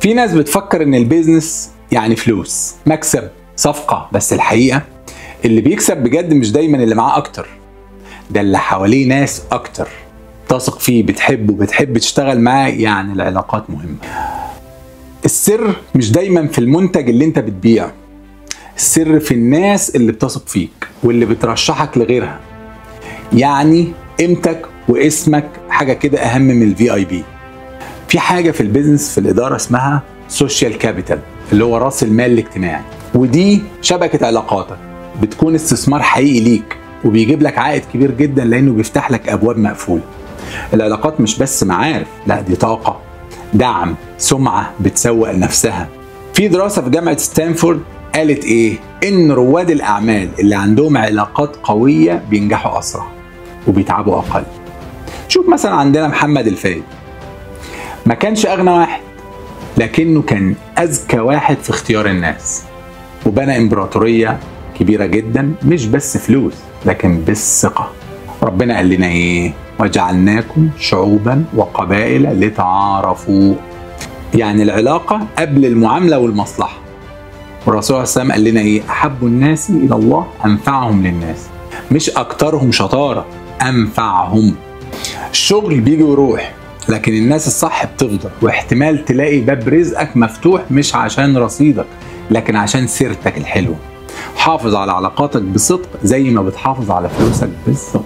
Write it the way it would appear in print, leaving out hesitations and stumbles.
في ناس بتفكر ان البيزنس يعني فلوس، مكسب، صفقة، بس الحقيقة اللي بيكسب بجد مش دايما اللي معاه اكتر، ده اللي حواليه ناس اكتر تثق فيه، بتحب تشتغل معاه. يعني العلاقات مهمة. السر مش دايما في المنتج اللي انت بتبيعه، السر في الناس اللي بتثق فيك واللي بترشحك لغيرها. يعني قيمتك واسمك حاجة كده اهم من الفي اي بي. في حاجة في البيزنس في الإدارة اسمها سوشيال كابيتال، اللي هو رأس المال الاجتماعي، ودي شبكة علاقاتك بتكون استثمار حقيقي ليك وبيجيب لك عائد كبير جدا لأنه بيفتح لك أبواب مقفولة. العلاقات مش بس معارف، لا دي طاقة، دعم، سمعة بتسوق لنفسها. في دراسة في جامعة ستانفورد قالت إيه؟ إن رواد الأعمال اللي عندهم علاقات قوية بينجحوا أسرع وبيتعبوا أقل. شوف مثلا عندنا محمد الفايد، ما كانش أغنى واحد لكنه كان أذكى واحد في اختيار الناس، وبنى إمبراطورية كبيرة جدا، مش بس فلوس لكن بالثقة. ربنا قال لنا إيه؟ وجعلناكم شعوبا وقبائل لتعارفوا. يعني العلاقة قبل المعاملة والمصلحة. والرسول صلى الله عليه وسلم قال لنا إيه؟ أحب الناس إلى الله أنفعهم للناس، مش أكترهم شطارة، أنفعهم. الشغل بيجي ويروح لكن الناس الصح بتفضل، واحتمال تلاقي باب رزقك مفتوح مش عشان رصيدك لكن عشان سيرتك الحلوة. حافظ على علاقاتك بصدق زي ما بتحافظ على فلوسك بالظبط.